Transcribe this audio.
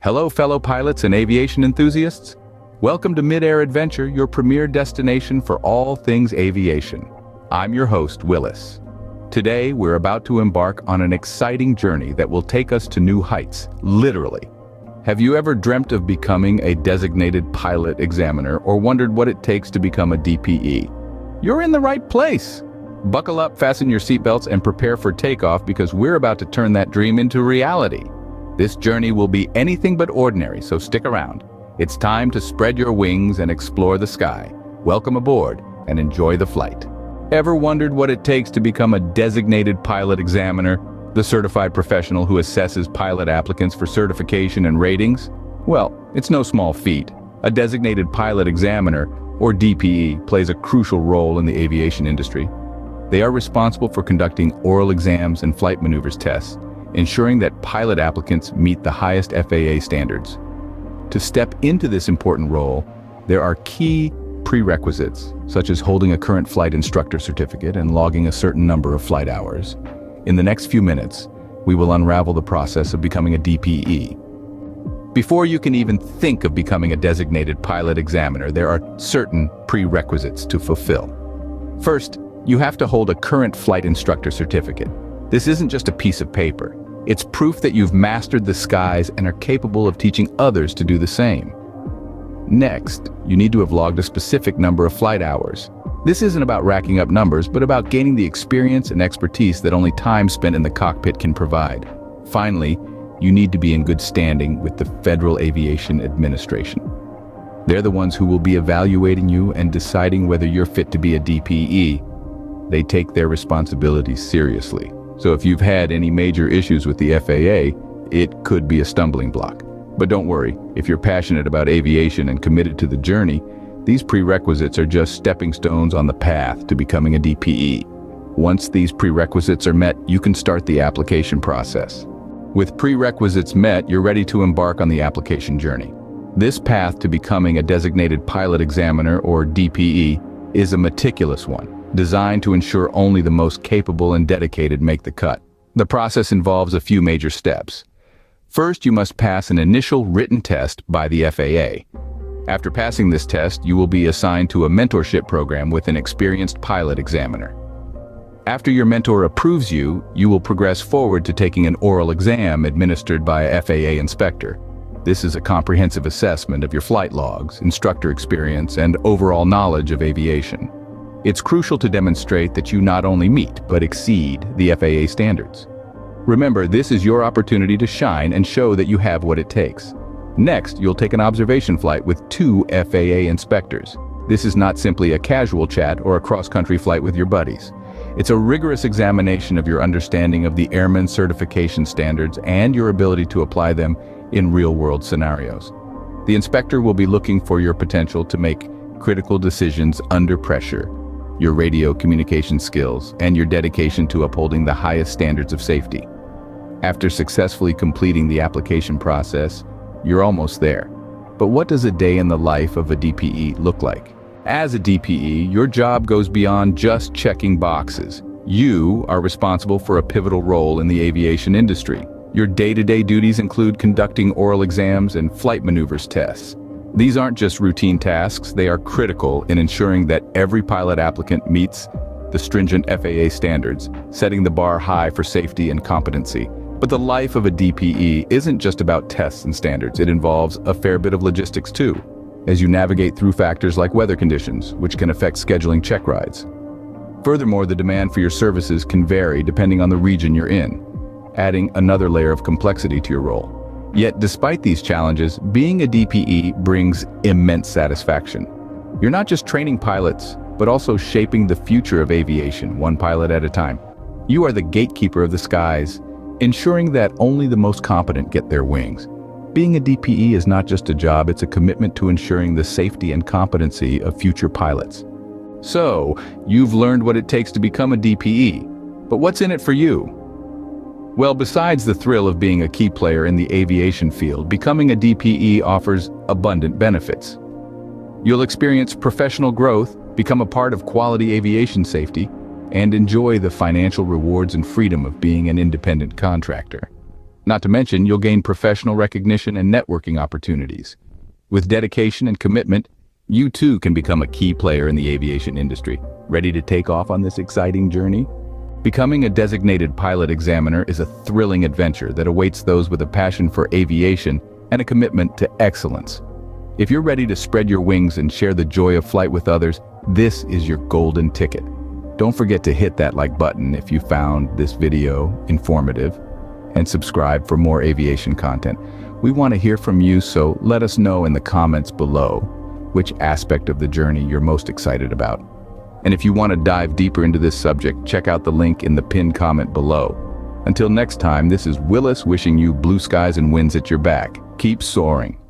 Hello, fellow pilots and aviation enthusiasts. Welcome to Mid-Air Adventure, your premier destination for all things aviation. I'm your host, Willis. Today, we're about to embark on an exciting journey that will take us to new heights, literally. Have you ever dreamt of becoming a designated pilot examiner or wondered what it takes to become a DPE? You're in the right place. Buckle up, fasten your seatbelts, and prepare for takeoff because we're about to turn that dream into reality. This journey will be anything but ordinary, so stick around. It's time to spread your wings and explore the sky. Welcome aboard and enjoy the flight. Ever wondered what it takes to become a designated pilot examiner, the certified professional who assesses pilot applicants for certification and ratings? Well, it's no small feat. A designated pilot examiner, or DPE, plays a crucial role in the aviation industry. They are responsible for conducting oral exams and flight maneuvers tests, ensuring that pilot applicants meet the highest FAA standards. To step into this important role, there are key prerequisites, such as holding a current flight instructor certificate and logging a certain number of flight hours. In the next few minutes, we will unravel the process of becoming a DPE. Before you can even think of becoming a designated pilot examiner, there are certain prerequisites to fulfill. First, you have to hold a current flight instructor certificate. This isn't just a piece of paper. It's proof that you've mastered the skies and are capable of teaching others to do the same. Next, you need to have logged a specific number of flight hours. This isn't about racking up numbers, but about gaining the experience and expertise that only time spent in the cockpit can provide. Finally, you need to be in good standing with the Federal Aviation Administration. They're the ones who will be evaluating you and deciding whether you're fit to be a DPE. They take their responsibilities seriously. So if you've had any major issues with the FAA, it could be a stumbling block. But don't worry, if you're passionate about aviation and committed to the journey, these prerequisites are just stepping stones on the path to becoming a DPE. Once these prerequisites are met, you can start the application process. With prerequisites met, you're ready to embark on the application journey. This path to becoming a designated pilot examiner, or DPE, is a meticulous one, designed to ensure only the most capable and dedicated make the cut. The process involves a few major steps. First, you must pass an initial written test by the FAA. After passing this test, you will be assigned to a mentorship program with an experienced pilot examiner. After your mentor approves you, you will progress forward to taking an oral exam administered by a FAA inspector. This is a comprehensive assessment of your flight logs, instructor experience, and overall knowledge of aviation. It's crucial to demonstrate that you not only meet, but exceed the FAA standards. Remember, this is your opportunity to shine and show that you have what it takes. Next, you'll take an observation flight with 2 FAA inspectors. This is not simply a casual chat or a cross-country flight with your buddies. It's a rigorous examination of your understanding of the airman certification standards and your ability to apply them in real-world scenarios. The inspector will be looking for your potential to make critical decisions under pressure, your radio communication skills, and your dedication to upholding the highest standards of safety. After successfully completing the application process, you're almost there. But what does a day in the life of a DPE look like? As a DPE, your job goes beyond just checking boxes. You are responsible for a pivotal role in the aviation industry. Your day-to-day duties include conducting oral exams and flight maneuvers tests. These aren't just routine tasks, they are critical in ensuring that every pilot applicant meets the stringent FAA standards, setting the bar high for safety and competency. But the life of a DPE isn't just about tests and standards, it involves a fair bit of logistics too, as you navigate through factors like weather conditions, which can affect scheduling check rides. Furthermore, the demand for your services can vary depending on the region you're in, adding another layer of complexity to your role. Yet, despite these challenges, being a DPE brings immense satisfaction. You're not just training pilots, but also shaping the future of aviation, one pilot at a time. You are the gatekeeper of the skies, ensuring that only the most competent get their wings. Being a DPE is not just a job, it's a commitment to ensuring the safety and competency of future pilots. So, you've learned what it takes to become a DPE, but what's in it for you? Well, besides the thrill of being a key player in the aviation field, becoming a DPE offers abundant benefits. You'll experience professional growth, become a part of quality aviation safety, and enjoy the financial rewards and freedom of being an independent contractor. Not to mention, you'll gain professional recognition and networking opportunities. With dedication and commitment, you too can become a key player in the aviation industry. Ready to take off on this exciting journey? Becoming a designated pilot examiner is a thrilling adventure that awaits those with a passion for aviation and a commitment to excellence. If you're ready to spread your wings and share the joy of flight with others, this is your golden ticket. Don't forget to hit that like button if you found this video informative, and subscribe for more aviation content. We want to hear from you, so let us know in the comments below which aspect of the journey you're most excited about. And if you want to dive deeper into this subject, check out the link in the pinned comment below. Until next time, this is Willis wishing you blue skies and winds at your back. Keep soaring.